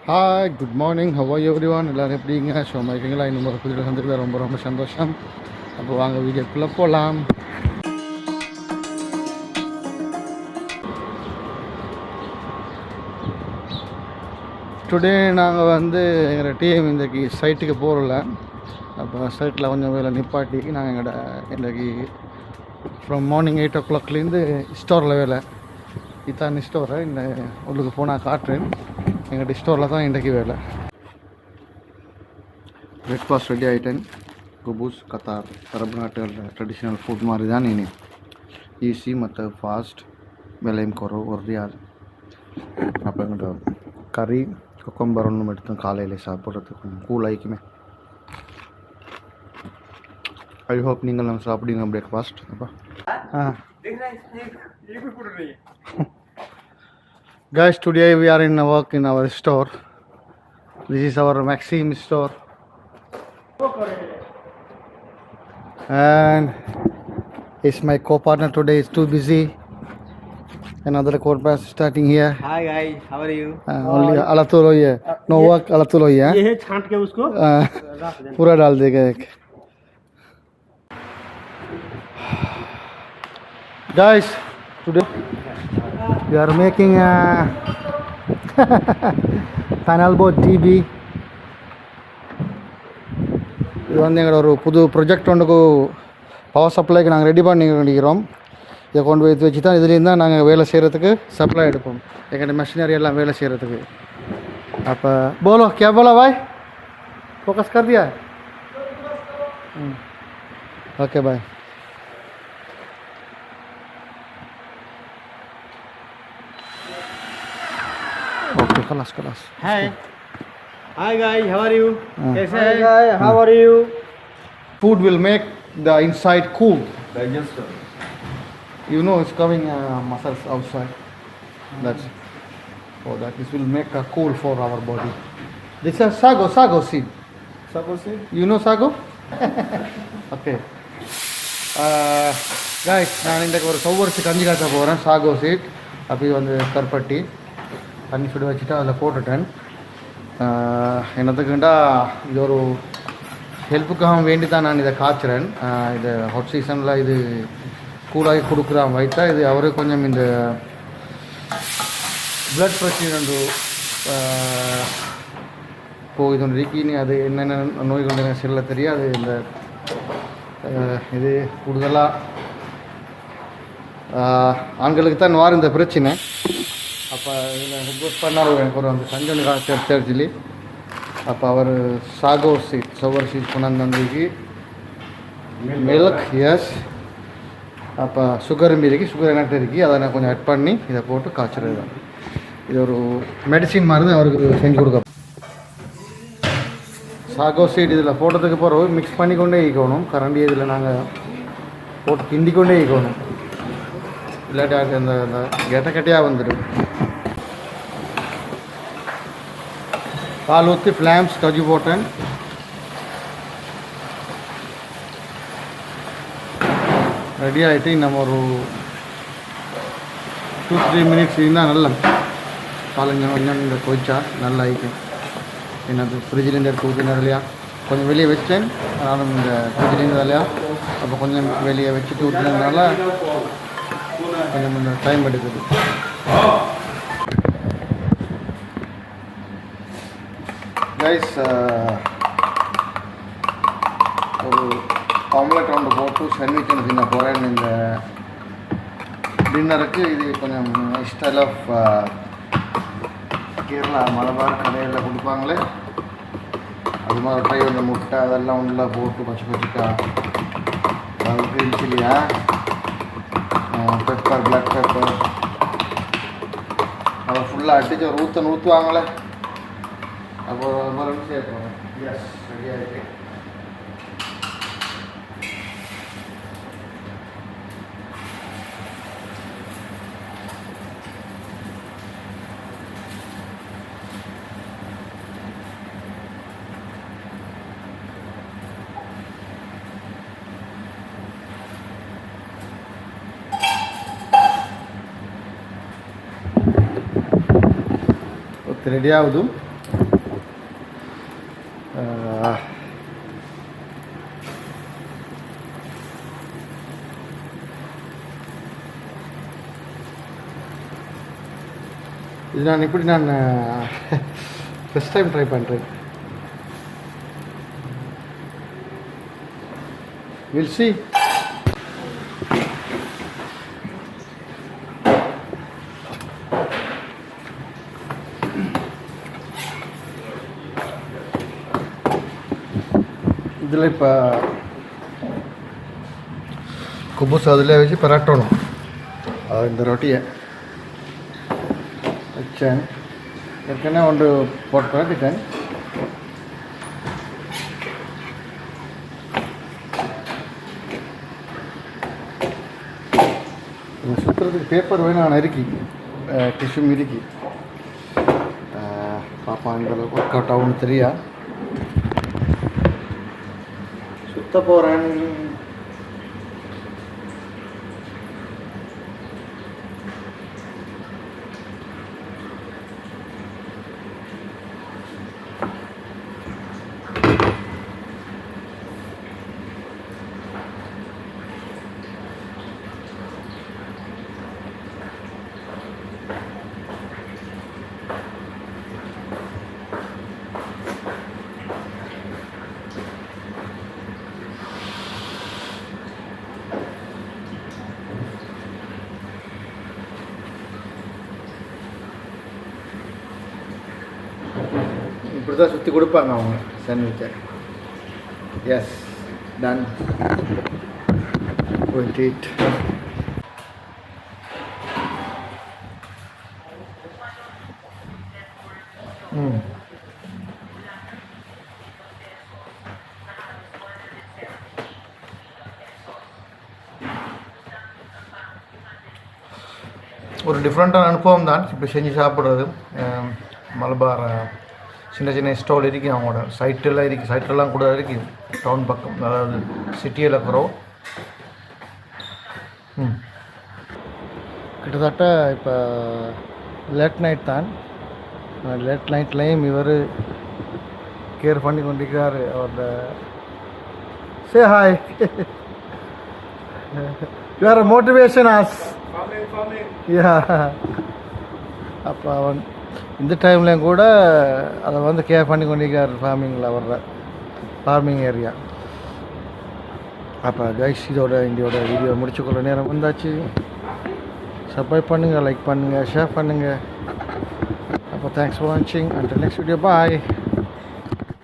Hi good morning how are everyone எல்லோரும் எப்படிங்க ஷோமா இருக்கீங்களா? இன்னும் ஒரு புதிய சந்திரில் ரொம்ப ரொம்ப சந்தோஷம். அப்போ வாங்க வீடியோக்குள்ளே போகலாம். டுடே நாங்கள் எங்களோட டீம் இன்றைக்கி சைட்டுக்கு போகல. அப்போ சைட்டில் கொஞ்சம் வேலை நிப்பாட்டி நாங்கள் இன்றைக்கி ஃப்ரம் மார்னிங் 8 o'clockலேருந்து ஸ்டோரில் வேலை. இதான் ஸ்டோரை இந்த உள்ளுக்கு போனால் காட்டுறேன். எங்கள்கிட்ட ஸ்டோரில் தான் இன்றைக்கி வேலை. பிரேக்ஃபாஸ்ட் ரெடி ஆகிட்டேன். குபூஸ் கத்தார் அரபு நாட்டுகளில் ட்ரெடிஷ்னல் ஃபுட் மாதிரி தான் இனி ஈஸி மற்ற ஃபாஸ்ட் விலையும் குறவு ஒரு ரியால். அப்போ எங்கிட்ட கறி கொக்கம்பர் ஒன்றும் எடுத்து காலையில் சாப்பிட்றதுக்கு கூல் ஆகிக்குமே. ஐ ஹோப் நீங்கள் நம்ம சாப்பிடுங்க பிரேக்ஃபாஸ்ட். அப்போ guys, today we are in a work in our store. This is our Maxim store. And it's my co-partner today is too busy. Another co-partner starting here. Hi guys, how are you? Only alatul hoyi hai. No work alatul hoyi hai. ये छांट के उसको पूरा डाल देगा एक. Guys, today we are making a panel board TV. இது எங்களோட ஒரு புது ப்ரொஜெக்ட் ஒன்றுக்கு பவர் சப்ளைக்கு நாங்கள் ரெடி பண்ணிக்கிறோம். இதை கொண்டு போய் வச்சு தான் இதுலேருந்து தான் நாங்கள் வேலை செய்கிறதுக்கு சப்ளை எடுப்போம். எங்கள்கிட்ட மெஷினரி எல்லாம் வேலை செய்கிறதுக்கு. அப்போ போலோ கே போலோ பாய் ஃபோக்கஸ் கர் தியா. ஓகே பாய். Okay, خلاص. Hi guys, how are you? कैसे हैं? Hi guys, how are you? Food will make the inside cool. Digester. You know it's coming muscles outside. That's for that. This will make a cool for our body. This is sago seed. Sago seed? You know sago? Okay. Guys, நான் இன்றைக்கு ஒரு சவ்வரிசி கஞ்சி காய்ச்ச போகிறேன். Sago seat அப்படி கருப்பட்டி தண்ணி சுட வச்சுட்டு அதில் போட்டுட்டேன். என்னத்துக்குண்டா இது ஒரு ஹெல்ப்புக்காக வேண்டி தான் நான் இதை காய்ச்சுறேன். இது ஹாட் சீசனில் இது கூலாகி கொடுக்குறான் வைத்தா இது அவருக்கு கொஞ்சம் இந்த பிளட் ப்ரெஷர் ஒன்று போகுது ஒன்று இருக்கீனி அது என்னென்ன நோய்கள் செல்ல தெரியாது. இந்த இது கூடுதலாக ஆண்களுக்கு தான் வார இந்த பிரச்சனை. அப்போ இதில் ரிக்வெஸ்ட் பண்ணார் எனக்கு ஒரு அந்த சஞ்சன் சர்ச்சிலி. அப்போ அவர் சாகோ சீட் சவர் சீட் கொண்டாந்து மில்க் எஸ் அப்போ சுகர் என்கிட்ட இருக்கு அதை நான் கொஞ்சம் ஆட் பண்ணி இதை போட்டு காய்ச்சறது தான். இது ஒரு மெடிசின் மாதிரி தான் அவருக்கு செஞ்சு கொடுக்க. சாகோ சீட் இதில் போட்டதுக்கு பிறகு மிக்ஸ் பண்ணிக்கொண்டே ஈக்கணும். கரண்டி இதில் நாங்கள் போட்டு கிண்டிக்கொண்டே ஈக்கணும். இல்லாட்டி அந்த கெட்டையாக வந்துடும். பால் ஊற்றி ஃப்ளாம்ஸ் கஜி போட்டேன். ரெடி ஆகிட்டு நம்ம ஒரு 2-3 மினிட்ஸ் இருந்தால் நல்லா பால் கொஞ்சம் இந்த கொதிச்சா நல்லா ஆகிக்கும். என்னது ஃப்ரிட்ஜிலேருந்து எடுத்து ஊற்றினார் இல்லையா, கொஞ்சம் வெளியே வச்சிட்டேன். நானும் இந்த ஃப்ரிட்ஜிலேருந்து இல்லையா அப்போ கொஞ்சம் வெளியே வச்சுட்டு ஊற்றினதுனால கொஞ்சம் இந்த டைம் எடுக்குது. கைஸ், ஒரு ஆம்லெட் ஒன்று போட்டு சாண்ட்விச் ஒன்று தின்ன போகிறேன். இந்த டின்னருக்கு இது கொஞ்சம் ஸ்டைல் ஆஃப் கேரளா மலபார் கடையில் கொடுப்பாங்களே அது மாதிரி ட்ரை ஒன்று முட்டை அதெல்லாம் உள்ள போட்டு பச்சைக்கா அது கிரீன் சில்லியா பெப்பர் பிளாக் பெப்பர் அதை ஃபுல்லாக அடித்து ஒரு ஊற்றுவாங்களே அப்போ மறுபடியும் சேர்ப்போம். எஸ் ரெடி ஆகிட்டு రెడీ అవ్వదు. இது நான் இப்படி நான் ஃபஸ்ட் டைம் ட்ரை பண்ணுறேன். Will see. இதில் இப்போ குபூஸ் அதில் வச்சு பரட்டணும். இந்த ரொட்டியை வச்சேன். ஏற்கனவே ஒன்று போட்டு பரட்டிட்டேன். சுற்றுறதுக்கு பேப்பர் வேணும். நான் இருக்கி டிஷ்யூம் இருக்கி பாப்பா இந்த ஒர்க் அவுட் ஆகும்னு தெரியா சுத்த போகிறேன். இப்படி தான் சுற்றி கொடுப்பாங்க அவங்க சாண்ட்விச்சை. S ton. போயிட்டு ஒரு டிஃப்ரெண்ட்டான அனுபவம் தான் இப்படி செஞ்சு சாப்பிட்றது. மலபார் சின்ன சின்ன ஸ்டால் இருக்குது, அவங்களோட சைட்டெல்லாம் இருக்குது. சைட்டெல்லாம் கூட இருக்குது டவுன் பக்கம், அதாவது சிட்டியில் இருக்கிறோம். கிட்டத்தட்ட இப்போ லேட் நைட் தான். லேட் நைட்லேயும் இவர் கேர் பண்ணி கொண்டிருக்கிறார். அவரோட say hi you are motivation us. Yeah அப்போ அவன் இந்த டைம்லேயும் கூட அதை வந்து கேர் பண்ணி கொண்டிருக்கார் ஃபார்மிங்கில் வர்ற ஃபார்மிங் ஏரியா. அப்போ கைஸ் இதோட வீடியோ முடிச்சுக்கொள்ள நேரம் வந்தாச்சு. சப்ஸ்கிரைப் பண்ணுங்கள், லைக் பண்ணுங்கள், ஷேர் பண்ணுங்கள். அப்போ தேங்க்ஸ் ஃபார் வாட்சிங். அன்டில் நெக்ஸ்ட் வீடியோ, பாய்.